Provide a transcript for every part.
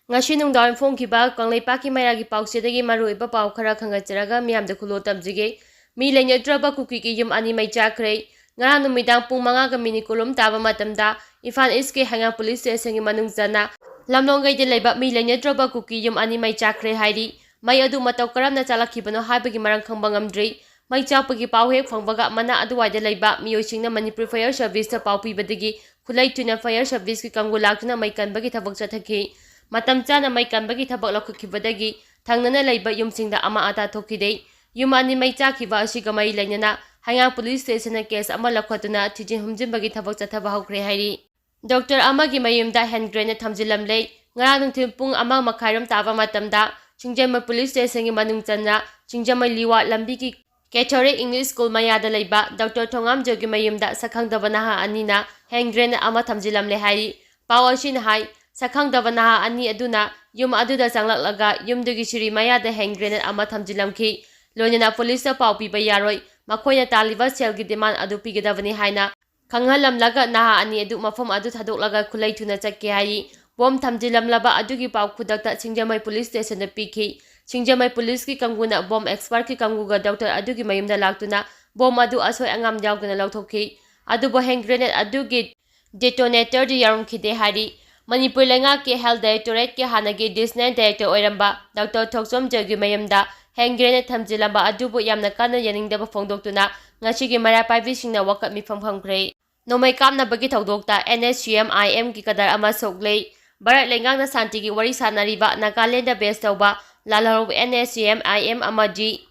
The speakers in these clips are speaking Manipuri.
Ngasi nungdawan phongkiba Kangleipak Mairagi Pausedagi Maruiba Pau Khara Khangatjaraga Miyamda Khulo Tamjige Mi Leinadraba Kuki ki Yum Ani Mai Chakre Ngarang Numidang Pung 5 Mini Kulum Taba Matamda Imphal East ki Hangang Police Station gi Manung Jana Lamlongai de Leiba Mi Leinadraba Kuki Yum Ani Mai Chakre Hairi Mai Adu Matau Karamna Chalakibano Haibagi Marang Khangba Ngamdri Mai Chapagi Pau Hek Phangbaga Mana Aduwai de Leiba Miyoisingna Manipur Fire Service ta Pau Pibadagi Khulai Tuna Fire Service ki Kanggu Laktuna Mai Kanbagi Thabak Chathaki Matam chana mai kanbagi thabak lakhukibadagi thangnana leiba yumsingda ama ata thokide yum ani mai chakiba asiga mai lainana Hangang Police Station case ama lakhatuna thijin humjinbagi thabak chathaba hokre hairi Dr. Amagi mayumda hand grenade thamjilam lei ngara nungthim pung ama makhairam taba matamda Chingjama Police Station gi manung channa Chingjama liwa lambi ki Catholic English School mayada leiba Dr. Thongam jogi mayumda sakhangdaba naha anina hand grenade ama thamjilam le hairi Pawashin hai Sakhangdaba naha ani aduna yum aduda changlak yumdugi shiri mayada hand grenade ama thamjilamki loinana police pau piba yaroi makhoina taliba selgi demand adu pigedabani haina khanghalamlaga naha ani adu mafam adu thadoklaga khulai thuna chakke hai bom thamjilamlaba adugi pau khudakta Singjamai Police Station da pikhi Singjamai Police ki kanguna bom expert ki kanguga doctor adugi mayumda laktuna bom adu asoi angam jawgana lauthokhi adu bo hand grenade adugi detonator di yarum khide hari Manipur Lenga ke Health Directorate ke Hanagi Disney Director Oiramba Dr. Thoksom Jagi Mayamda hand grenade thamjilamba adubu yamna kana yaningdaba phongdoktuna ngasigi mara paibisingna wakat mifam phangkre Nongmei kapnabagi thoudokta NSCN-IM ki kadar ama Sokle Barat Lengangna santigi wari sanariba Nagaland based tauba lalharub NSCN-IM amadi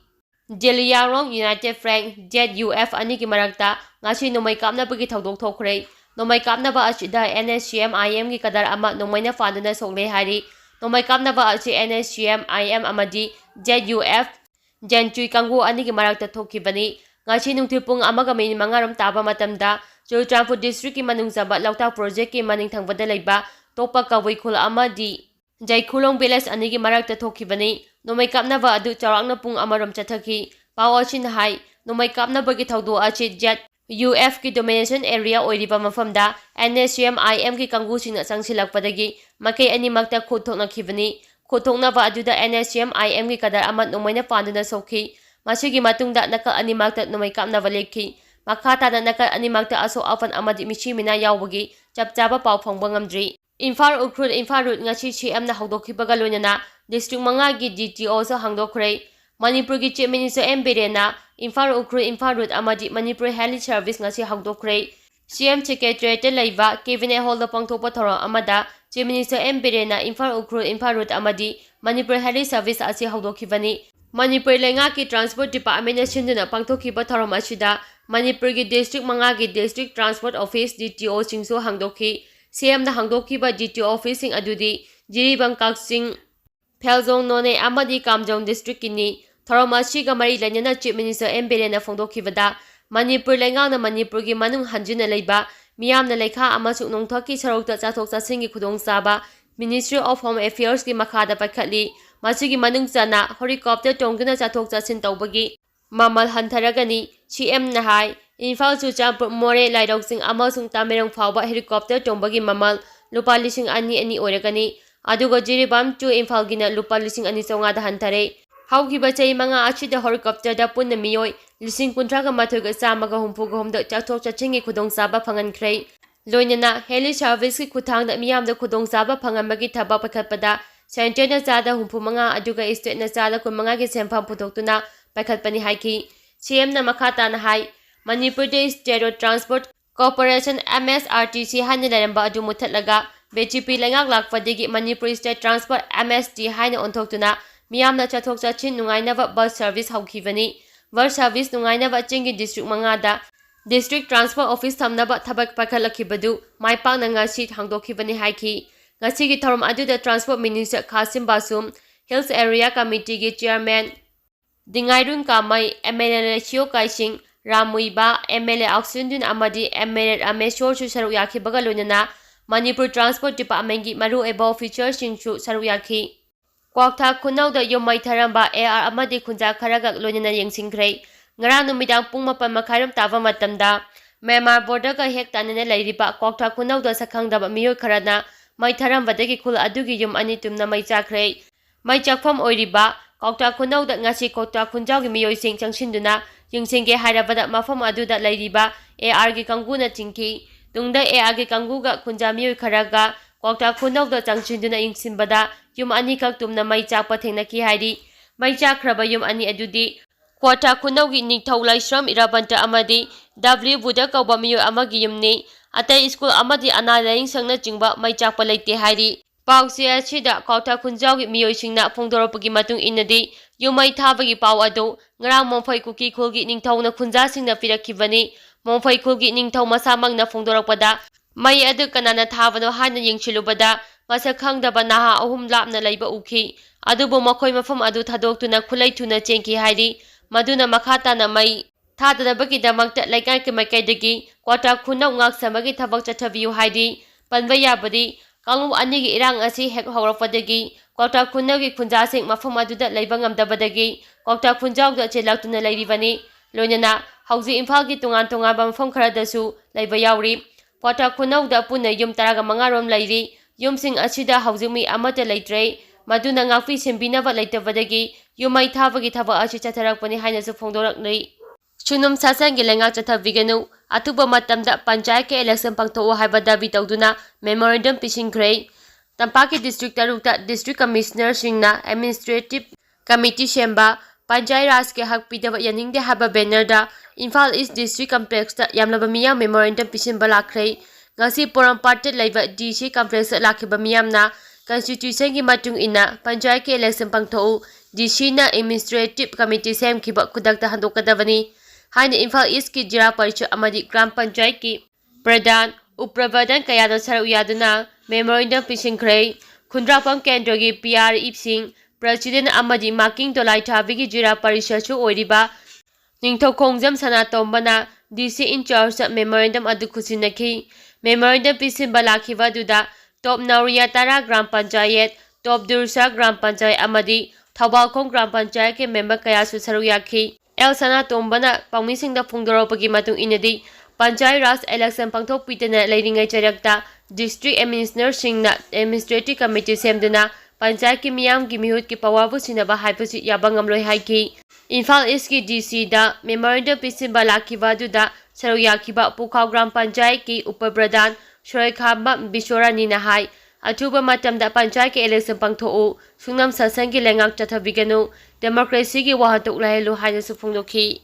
Jeliarong United Frank ZUF ani ki marakta ngasi Nongmei kapnabagi thoudok thokre Nongmei kapnaba asida NSCN-IM ki kadar ama Nongmeina fanduna Sokle hari Nongmei kapnaba asi NSCN-IM amadi ZUF Janchui kanggu ani ki marakta thokibani ngasi nungthipung amaga min mangaram taba matamda Churchanpur District ki manungzaba Laukta Project ki maning thangbada leiba topa kawai khul amadi Jaikhulong Village ani ki marakta thokibani Nongmei kapnaba adu charakna pung amaram chathaki Pawashin hai Nongmei kapnaba ki thaudo achi UF ki domination area oiriba mafamda NSCN-IM ki kanggu singna changsilakpadagi makai animakta khothokna khibani khothokna ba aduda NSCN-IM ki kadar amat Nongmeina panduna sokhi masigi matungda nakal animakta Nongmei kapnaba lekhi makhata da nakal animakta aso afan amadi michimina yawbagi chapchaba pau phongba ngamdri Imphal Ukrul Imphal Road ngasi CM na hawdokhibaga loinana district 5 gi DTO so hangdokhrei Manipur ki Chief Minister M. Birena Imphal Ukrul Imphal Road amadi Manipur Health Service ngasi hawdokhrei CM Secretariat leiba Cabinet Hall da pangthokpa thorong amada Chief Minister M. Birena Imphal Ukrul Imphal Road amadi Manipur Health Service asi hawdokhibani Manipur Lenga ki Transport Department na sinduna pangthokhiba thorong asida Manipur ki District 5 gi District Transport Office DTO singso hangdokhi CM na hangdokhiba DTO Office sing adudi Jiribang Kaksing Pheljong None amadi Kamjong District kini Thoromasi ga mari lainana Chief Minister M. Birena phongdokhibada Manipur Lenga na Manipur gi manung hanjina leiba miyamna leikha amasuk nongthaki sarokta chathok chasingi khudong chaba Ministry of Home Affairs ki makhada pakhatli masigi manung chana helicopter tongduna chathok chasin tawbagi mamal hantaragani CM na hai Imphal Churchanpur More Lairoksing amasung Tamerong phawba helicopter tombagi mamal lupa lising ani oiragani aduga Jiribam to Imphal gina lupa lising ani songa da hantare haukiba chai manga achida helicopter da punna miyoi lising kuntraga mathoga chamaga humpuga homda chathok chachingi khudong saba phangankrei loinana heli service ki kuthangda miyamda khudong saba phanganbagi thaba pakhatpada center na chada humpu manga aduga state na chada kun manga ki sempham phutoktuna pakhatpani haiki CM na makhata na hai Manipur State Road Transport Corporation MSRTC haina leramba adu muthatlaga BJP lengak lakpadagi Manipur State Transport MST haina onthoktuna miyamna chathok chachin nungainaba bus service haukhibani bus service nungainaba chingi district 5 da District Transport Office thamnaba thabak pakhalakibadu maipakna ngasi hangdokhibani haiki ngasi gi thorom aduda Transport Minister Khasim Basum Hills Area Committee gi Chairman Dingairun Kamai MLA Chio Kaising Ramuiba MLA Oxygen amadi MLA Ameshor chu saru yakhi baga loinana Manipur Transport Department gi maru eba officers singchu saru yakhi Kwaktha khunau da yomai tharamba AR amadi khunja kharaga loinana yengsingkrei ngarang numidang pung 4 makhairam taba matamda Myanmar border ka hek tanana lairiba Kwaktha khunau da sakhangdaba miyoi kharana ꯃꯩ ꯊꯥꯔꯝꯕꯗꯒꯤ ꯈꯨꯜ ꯑꯗꯨꯒꯤ ꯌꯨꯝ ꯑꯅꯤ ꯇꯨꯝꯅ ꯃꯩ ꯆꯥꯛꯈ꯭ꯔꯦ꯫ ꯃꯩ ꯆꯥꯛꯐꯝ ꯑꯣꯏꯔꯤꯕ ꯀꯧꯇꯥ ꯈꯨꯅꯧꯗ ꯉꯁꯤ ꯀꯧꯇꯥ ꯈꯨꯟꯖꯥꯎꯒꯤ ꯃꯤꯑꯣꯏꯁꯤꯡ ꯆꯪꯁꯤꯟꯗꯨꯅ ꯌꯦꯡꯁꯤꯟꯒꯦ ꯍꯥꯏꯔꯕꯗ ꯃꯐꯝ ꯑꯗꯨꯗ ꯂꯩꯔꯤꯕ ARꯒꯤ ꯀꯥꯡꯕꯨꯅ ꯆꯤꯡꯈꯤ꯫ ꯇꯨꯡꯗ ARꯒꯤ ꯀꯥꯡꯕꯨꯒ ꯈꯨꯟꯖꯥ ꯃꯤꯑꯣꯏ ꯈꯔꯒ ꯀꯧꯇꯥ ꯈꯨꯅꯧꯗ ꯆꯪꯁꯤꯟꯗꯨꯅ ꯌꯦꯡꯁꯤꯟꯕꯗ ꯌꯨꯝ ꯑꯅꯤꯈꯛ ꯇꯨꯝꯅ ꯃꯩ ꯆꯥꯛꯄ ꯊꯦꯡꯅꯈꯤ ꯍꯥꯏꯔꯤ꯫ ꯃꯩ ꯆꯥꯛꯈ꯭ꯔꯕ ꯌꯨꯝ ꯑꯅꯤ ꯑꯗꯨꯗꯤ ꯀ꯭ꯋꯥꯊꯥ ꯈꯨꯅꯧꯒꯤ ꯅꯤꯡꯊꯧ ꯂꯥꯏꯁ꯭ꯔꯝ ꯏꯔꯥꯕꯟꯇ ꯑꯃꯗꯤ W ꯕꯨꯙ ꯀꯧꯕ ꯃꯤꯑꯣꯏ ꯑꯃꯒꯤ ꯌꯨꯝꯅꯤ꯫ ꯑꯇꯩ ꯁ꯭ꯀꯨꯜ ꯑꯃꯗꯤ ꯑꯅꯥ ꯂꯥꯏꯌꯦꯡꯁꯪꯅꯆꯤꯡꯕ ꯃꯩ ꯆꯥꯛꯄ ꯂꯩꯇꯦ ꯍꯥꯏꯔꯤ꯫ ꯄꯥꯎꯆꯦ ꯑꯁꯤꯗ ꯀꯧꯇꯥ ꯈꯨꯟꯖꯥꯎꯒꯤ ꯃꯤꯑꯣꯏꯁꯤꯡꯅ ꯐꯣꯡꯗꯣꯔꯛꯄꯒꯤ ꯃꯇꯨꯡ ꯏꯟꯅꯗꯤ ꯌꯨꯝ ꯃꯩ ꯊꯥꯕꯒꯤ ꯄꯥꯎ ꯑꯗꯨ ꯉꯔꯥꯡ ꯃꯣꯡꯐꯩ ꯀꯨꯀꯤ ꯈꯨꯜꯒꯤ ꯅꯤꯡꯊꯧꯅ ꯈꯨꯟꯖꯥꯁꯤꯡꯅ ꯄꯤꯔꯛꯈꯤꯕꯅꯤ꯫ ꯃꯣꯡꯐꯩ ꯈꯨꯜꯒꯤ ꯅꯤꯡꯊꯧ ꯃꯁꯥꯃꯛꯅ ꯐꯣꯡꯗꯣꯔꯛꯄꯗ ꯃꯩ ꯑꯗꯨ ꯀꯅꯥꯅ ꯊꯥꯕꯅꯣ ꯍꯥꯏꯅ ꯌꯦꯡꯁꯤꯜꯂꯨꯕꯗ ꯃꯁꯛ ꯈꯪꯗꯕ ꯅꯍꯥ ꯑꯍꯨꯝ ꯂꯥꯞꯅ ꯂꯩꯕ ꯎꯈꯤ꯫ ꯑꯗꯨꯕꯨ ꯃꯈꯣꯏ ꯃꯐꯝ ꯑꯗꯨ ꯊꯥꯗꯣꯛꯇꯨꯅ ꯈꯨꯠꯂꯩ ꯊꯨꯅ ꯆꯦꯟꯈꯤ ꯍꯥꯏꯔꯤ꯫ ꯃꯗꯨꯅ ꯃꯈꯥ ꯇꯥꯅ ꯃꯩ ꯊꯥꯗꯅꯕꯒꯤꯗꯃꯛꯇ ꯂꯩꯀꯥꯏ ꯃꯥꯏꯀꯩꯗꯒꯤ ꯀ꯭ꯋꯥꯊꯥ ꯈꯨꯅꯧ ꯉꯥꯛ ꯁꯦꯟꯕꯒꯤ ꯊꯕꯛ ꯆꯠꯊꯕꯤꯌꯨ ꯍꯥꯏꯔꯤ꯫ ꯄꯟꯕ ꯌꯥꯕꯗꯤ ꯀꯥꯡꯂꯨꯞ ꯑꯅꯤꯒꯤ ꯏꯔꯥꯡ ꯑꯁꯤ ꯍꯦꯛ ꯍꯧꯔꯛꯄꯗꯒꯤ ꯀ꯭ꯋꯥꯊꯥ ꯈꯨꯅꯧꯒꯤ ꯈꯨꯟꯖꯥꯁꯤꯡ ꯃꯐꯝ ꯑꯗꯨꯗ ꯂꯩꯕ ꯉꯝꯗꯕꯗꯒꯤ ꯀ꯭ꯋꯥꯊꯥ ꯈꯨꯟꯖꯥꯎꯗ ꯆꯦꯜꯂꯛꯇꯨꯅ ꯂꯩꯔꯤꯕꯅꯤ꯫ ꯂꯣꯏꯅꯅ ꯍꯧꯖꯤꯛ ꯏꯝꯐꯥꯜꯒꯤ ꯇꯣꯉꯥꯟ ꯇꯣꯉꯥꯟꯕ ꯃꯐꯝ ꯈꯔꯗꯁꯨ ꯂꯩꯕ ꯌꯥꯎꯔꯤ꯫ ꯀ꯭ꯋꯥꯊꯥ ꯈꯨꯅꯧꯗ ꯄꯨꯟꯅ ꯌꯨꯝ 15ꯔꯣꯝ ꯂꯩꯔꯤ꯫ ꯌꯨꯝꯁꯤꯡ ꯑꯁꯤꯗ ꯍꯧꯖꯤꯛ ꯃꯤ ꯑꯃꯠꯇ ꯂꯩꯇ꯭ꯔꯦ꯫ ꯃꯗꯨꯅ ꯉꯥꯛꯄꯤ ꯁꯦꯟꯕꯤꯅꯕ ꯂꯩꯇꯕꯗꯒꯤ ꯌꯨꯝ ꯃꯩ ꯊꯥꯕꯒꯤ ꯊꯕꯛ ꯑꯁꯤ ꯆꯠꯊꯔꯛꯄꯅꯤ ꯍꯥꯏꯅꯁꯨ ꯐꯣꯡꯗꯣꯔꯛꯂꯤ꯫ ꯁꯨꯅꯨꯝ ꯁꯥꯁꯟꯒꯤ ꯂꯩꯉꯥꯛ ꯆꯠꯊꯕꯤꯒꯅꯨ, ꯑꯊꯨꯕ ꯃꯇꯝꯗ ꯄꯟꯆꯥꯌꯠꯀꯤ ꯏꯂꯦꯛꯁꯟ ꯄꯥꯡꯊꯣꯛꯎ ꯍꯥꯏꯕ ꯗꯥꯕꯤ ꯇꯧꯗꯨꯅ ꯃꯦꯃꯣꯔꯦꯟꯗꯝ ꯄꯤꯁꯤꯟꯈ꯭ꯔꯦ꯫ ꯇꯝꯄꯥꯛꯀꯤ ꯗꯤꯁꯇ꯭ꯔꯤꯛ 3ꯇ ꯗꯤꯁꯇ꯭ꯔꯤꯛ ꯀꯃꯤꯁꯅꯔꯁꯤꯡꯅ ꯑꯦꯗꯃꯤꯅꯤꯁꯇ꯭ꯔꯦꯇꯤꯚ ꯀꯃꯤꯇꯤ ꯁꯦꯝꯕ, ꯄꯟꯆꯥꯌꯠ ꯔꯥꯖꯀꯤ ꯍꯛ ꯄꯤꯗꯕ ꯌꯥꯅꯤꯡꯗꯦ ꯍꯥꯏꯕ ꯕꯦꯅꯔꯗ ꯏꯝꯐꯥꯜ ꯏꯁ ꯗꯤꯁꯇ꯭ꯔꯤꯛ ꯀꯝꯄ꯭ꯂꯦꯛꯁꯇ ꯌꯥꯝꯂꯕ ꯃꯤꯌꯥꯝ ꯃꯦꯃꯣꯔꯦꯟꯗꯝ ꯄꯤꯁꯤꯟꯕ ꯂꯥꯛꯈ꯭ꯔꯦ꯫ ꯉꯁꯤ ꯄꯣꯔꯣꯝꯄꯥꯠꯇ ꯂꯩꯕ DC ꯀꯝꯄ꯭ꯂꯦꯛꯁꯇ ꯂꯥꯛꯈꯤꯕ ꯃꯤꯌꯥꯝꯅ ꯀꯟꯁꯇꯤꯇ꯭ꯌꯨꯁꯟꯒꯤ ꯃꯇꯨꯡ ꯏꯟꯅ ꯄꯟꯆꯥꯌꯠꯀꯤ ꯏꯂꯦꯛꯁꯟ ꯄꯥꯡꯊꯣꯛꯎ, DCꯅ ꯑꯦꯗꯃꯤꯅꯤꯁꯇ꯭ꯔꯦꯇꯤꯚ ꯀꯃꯤꯇꯤ ꯁꯦꯝꯈꯤꯕ ꯈꯨꯗꯛꯇ ꯍꯟꯗꯣꯛꯀꯗꯕꯅꯤ ꯍꯥꯏꯅ ꯏꯝꯐꯥꯜ ꯏꯁꯀꯤ ꯖꯤꯂꯥ ꯄꯔꯤꯁꯗ ꯑꯃꯗꯤ ꯒ꯭ꯔꯥꯝ ꯄꯟꯆꯥꯌꯠꯀꯤ ꯄ꯭ꯔꯙꯥꯟ, ꯎꯄ-ꯄ꯭ꯔꯙꯥꯟ ꯀꯌꯥꯅ ꯁꯔꯨꯛ ꯌꯥꯗꯨꯅ ꯃꯦꯃꯣꯔꯦꯟꯗꯝ ꯄꯤꯁꯤꯟꯈ꯭ꯔꯦ꯫ ꯈꯨꯟꯗ꯭ꯔꯥꯛꯄꯝ ꯀꯦꯟꯗ꯭ꯔꯒꯤ PREꯁꯤꯡ, ꯄ꯭ꯔꯁꯤꯗꯦꯟꯠ ꯑꯃꯗꯤ ꯃꯥꯀꯤꯡ ꯗꯣꯂꯥꯏꯊꯥꯕꯤꯒꯤ ꯖꯤꯂꯥ ꯄꯔꯤꯁꯗꯁꯨ ꯑꯣꯏꯔꯤꯕ ꯅꯤꯡꯊꯧꯈꯣꯡꯖꯝ ꯁꯅꯥꯇꯣꯝꯕꯅ DC ꯏꯟꯆꯥꯔꯖꯇ ꯃꯦꯃꯣꯔꯦꯟꯗꯝ ꯑꯗꯨ ꯈꯨꯠꯁꯤꯟꯅꯈꯤ꯫ ꯃꯦꯃꯣꯔꯦꯟꯗꯝ ꯄꯤꯁꯤꯟꯕ ꯂꯥꯛꯈꯤꯕ ꯑꯗꯨꯗ ꯇꯣꯞ ꯅꯥꯎꯔꯤꯌꯥ ꯇꯔꯥ ꯒ꯭ꯔꯥꯝ ꯄꯟꯆꯥꯌꯠ, ꯇꯣꯞ ꯗꯨꯔꯁꯥ ꯒ꯭ꯔꯥꯝ ꯄꯟꯆꯥꯌꯠ ꯑꯃꯗꯤ ꯊꯧꯕꯥꯜꯈꯣꯡ ꯒ꯭ꯔꯥꯝ ꯄꯟꯆꯥꯌꯠꯀꯤ ꯃꯦꯝꯕꯔ ꯀꯌꯥꯁꯨ ꯁꯔꯨꯛ ꯌꯥꯈꯤ꯫ ꯁꯅꯥꯇꯣꯝꯕꯅ ꯄꯥꯎꯃꯤꯁꯤꯡꯗ ꯐꯣꯡꯗꯣꯔꯛꯄꯒꯤ ꯃꯇꯨꯡ ꯏꯟꯅꯗꯤ ꯄꯟꯆꯥꯌꯠ ꯔꯥꯖ ꯏꯂꯦꯛꯁꯟ ꯄꯥꯡꯊꯣꯛꯄꯤꯗꯅ ꯂꯩꯔꯤꯉꯩ ꯆꯩꯔꯛꯇ ꯗꯤꯁꯇ꯭ꯔꯤꯛ ꯑꯦꯗꯃꯤꯅꯤꯁꯇ꯭ꯔꯦꯇꯔꯁꯤꯡꯅ ꯑꯦꯗꯃꯤꯅꯤꯁꯇ꯭ꯔꯦꯇꯤꯚ ꯀꯃꯤꯇꯤ ꯁꯦꯝꯗꯨꯅ ꯄꯟꯆꯥꯌꯠꯀꯤ ꯃꯤꯌꯥꯝꯒꯤ ꯃꯤꯍꯨꯠꯀꯤ ꯄꯋꯥꯔꯕꯨ ꯁꯤꯟꯅꯕ ꯍꯥꯏꯕꯁꯤ ꯌꯥꯕ ꯉꯝꯂꯣꯏ ꯍꯥꯏꯈꯤ꯫ ꯏꯝꯐꯥꯜ ꯏꯁꯀꯤ DCꯗ ꯃꯦꯃꯣꯔꯦꯟꯗꯝ ꯄꯤꯁꯤꯟꯕ ꯂꯥꯛꯈꯤꯕ ꯑꯗꯨꯗ ꯁꯔꯨꯛ ꯌꯥꯈꯤꯕ ꯄꯨꯈꯥꯎ ꯒ꯭ꯔꯥꯝ ꯄꯟꯆꯥꯌꯠꯀꯤ ꯎꯄ-ꯄ꯭ꯔꯙꯥꯟ ꯁꯣꯔꯩꯈꯥꯝꯕ ꯕꯤꯁ꯭ꯋꯥꯔꯥꯅꯤꯅ ꯍꯥꯏ, ꯑꯊꯨꯕ ꯃꯇꯝꯗ ꯄꯟꯆꯥꯌꯠꯀꯤ ꯏꯂꯦꯛꯁꯟ ꯄꯥꯡꯊꯣꯛꯎ, ꯁꯨꯡꯅꯝ ꯁꯥꯁꯟꯒꯤ ꯂꯩꯉꯥꯛ ꯆꯠꯊꯕꯤꯒꯅꯨ, ꯗꯦꯃꯣꯀ꯭ꯔꯦꯁꯤꯒꯤ ꯋꯥꯍꯟꯊꯣꯛ ꯂꯩꯍꯜꯂꯨ ꯍꯥꯏꯅꯁꯨ ꯐꯣꯡꯗꯣꯛꯈꯤ꯫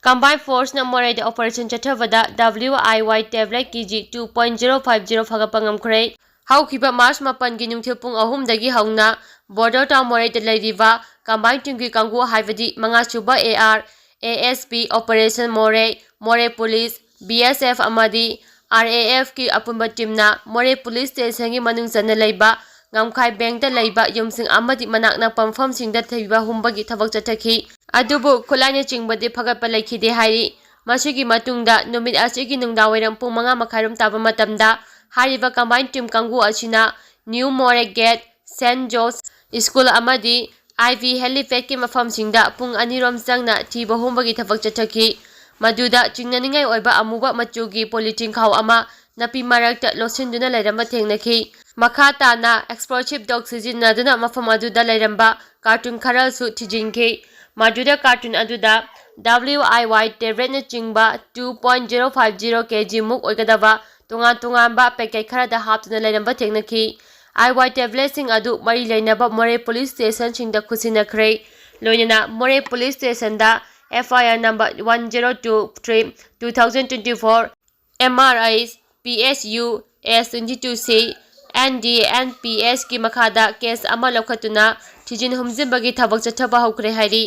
ꯀꯝꯕꯥꯏꯟ ꯐꯣꯔꯁꯅ ꯃꯣꯔꯦꯗ ꯑꯣꯄꯔꯦꯁꯟ ꯆꯠꯊꯕꯗ WIY ꯇꯦꯕ꯭ꯂꯦꯠ KG 2.050 ꯐꯒꯠꯄ ꯉꯝꯈ꯭ꯔꯦ꯫ ꯍꯧꯈꯤꯕ ꯃꯥꯔꯆ 7ꯒꯤ ꯅꯨꯡꯊꯤꯜ ꯄꯨꯡ 3ꯗꯒꯤ ꯍꯧꯅ ꯕꯣꯔꯗꯔ ꯇꯥꯎꯟ ꯃꯣꯔꯦꯗ ꯂꯩꯔꯤꯕ ꯀꯝꯕꯥꯏꯟ ꯇꯤꯝꯒꯤ ꯀꯥꯡꯕꯨ ꯍꯥꯏꯕꯗꯤ 5ꯁꯨꯕ AR, ASP ꯑꯣꯄꯔꯦꯁꯟ ꯃꯣꯔꯦ, ꯃꯣꯔꯦ ꯄꯨꯂꯤꯁ, BSF ꯑꯃꯗꯤ RAFꯀꯤ ꯑꯄꯨꯟꯕ ꯇꯤꯝꯅ ꯃꯣꯔꯦ ꯄꯨꯂꯤꯁ ꯁ꯭ꯇꯦꯁꯟꯒꯤ ꯃꯅꯨꯡ ꯆꯟꯅ ꯂꯩꯕ ꯉꯝꯈꯥꯏ ꯕꯦꯡꯛꯇ ꯂꯩꯕ ꯌꯨꯝꯁꯤꯡ ꯑꯃꯗꯤ ꯃꯅꯥꯛ ꯅꯛꯄ ꯃꯐꯝꯁꯤꯡꯗ ꯊꯤꯕ ꯍꯨꯝꯕꯒꯤ ꯊꯕꯛ ꯆꯠꯊꯈꯤ꯫ ꯑꯗꯨꯕꯨ ꯈꯨꯠꯂꯥꯏꯅꯆꯤꯡꯕꯗꯤ ꯐꯒꯠꯄ ꯂꯩꯈꯤꯗꯦ ꯍꯥꯏꯔꯤ꯫ ꯃꯁꯤꯒꯤ ꯃꯇꯨꯡꯗ ꯅꯨꯃꯤꯠ ꯑꯁꯤꯒꯤ ꯅꯨꯡꯗꯥꯡꯋꯥꯏꯔꯝ ꯄꯨꯡ 5:30 ꯇꯥꯕ ꯃꯇꯝꯗ ꯍꯥꯏꯔꯤꯕ ꯀꯝꯕꯥꯏꯟ ꯇꯤꯝ ꯀꯥꯡꯕꯨ ꯑꯁꯤꯅ ꯅ꯭ꯌꯨ ꯃꯣꯔꯦ ꯒꯦꯠ, ꯁꯦꯟꯠ ꯖꯣꯟꯁ ꯁ꯭ꯀꯨꯜ ꯑꯃꯗꯤ IV ꯍꯦꯂꯤꯄꯦꯗꯀꯤ ꯃꯐꯝꯁꯤꯡꯗ ꯄꯨꯡ 2ꯔꯣꯝ ꯆꯪꯅ ꯊꯤꯕ ꯍꯨꯝꯕꯒꯤ ꯊꯕꯛ ꯆꯠꯊꯈꯤ꯫ ꯃꯗꯨꯗ ꯆꯤꯡꯅꯅꯤꯡꯉꯥꯏ ꯑꯣꯏꯕ ꯑꯃꯨꯕ ꯃꯆꯨꯒꯤ ꯄꯣꯂꯤꯊꯤꯟ ꯈꯥꯎ ꯑꯃ ꯅꯥꯄꯤ ꯃꯔꯛꯇ ꯂꯣꯠꯁꯤꯟꯗꯨꯅ ꯂꯩꯔꯝꯕ ꯊꯦꯡꯅꯈꯤ꯫ ꯃꯈꯥ ꯇꯥꯅ ꯑꯦꯛꯁꯄ꯭ꯂꯣꯁꯤꯚ ꯗꯣꯒ ꯁꯤꯖꯤꯟꯅꯗꯨꯅ ꯃꯐꯝ ꯑꯗꯨꯗ ꯂꯩꯔꯝꯕ ꯀꯥꯔꯇꯨꯟ ꯈꯔꯁꯨ ꯊꯤꯖꯤꯟꯈꯤ꯫ ꯃꯗꯨꯗ ꯀꯥꯔꯇꯨꯟ ꯑꯗꯨꯗ WIY ꯇꯦꯕ꯭ꯂꯦꯠꯅꯆꯤꯡꯕ 2.050 kg ꯃꯨꯛ ꯑꯣꯏꯒꯗꯕ ꯇꯣꯉꯥꯟ ꯇꯣꯉꯥꯟꯕ ꯄꯦꯀꯦꯠ ꯈꯔꯗ ꯍꯥꯞꯇꯨꯅ ꯂꯩꯔꯝꯕ ꯊꯦꯡꯅꯈꯤ꯫ IY ꯇꯦꯕ꯭ꯂꯦꯠꯁꯤꯡ ꯑꯗꯨ ꯃꯔꯤ ꯂꯩꯅꯕ ꯃꯣꯔꯦ ꯄꯨꯂꯤꯁ ꯁ꯭ꯇꯦꯁꯟꯁꯤꯡꯗ ꯈꯨꯠꯁꯤꯟꯅꯈ꯭ꯔꯦ꯫ ꯂꯣꯏꯅꯅ ꯃꯣꯔꯦ ꯄꯨꯂꯤꯁ ꯁ꯭ꯇꯦꯁꯟꯗ FIR number 1023/2024, MRH PSU S22C NDNPSꯀꯤ ꯃꯈꯥꯗ ꯀꯦꯁ ꯑꯃ ꯂꯧꯈꯠꯇꯨꯅ ꯊꯤꯖꯤꯟ ꯍꯨꯝꯖꯤꯟꯕꯒꯤ ꯊꯕꯛ ꯆꯠꯊꯕ ꯍꯧꯈ꯭ꯔꯦ ꯍꯥꯏꯔꯤ꯫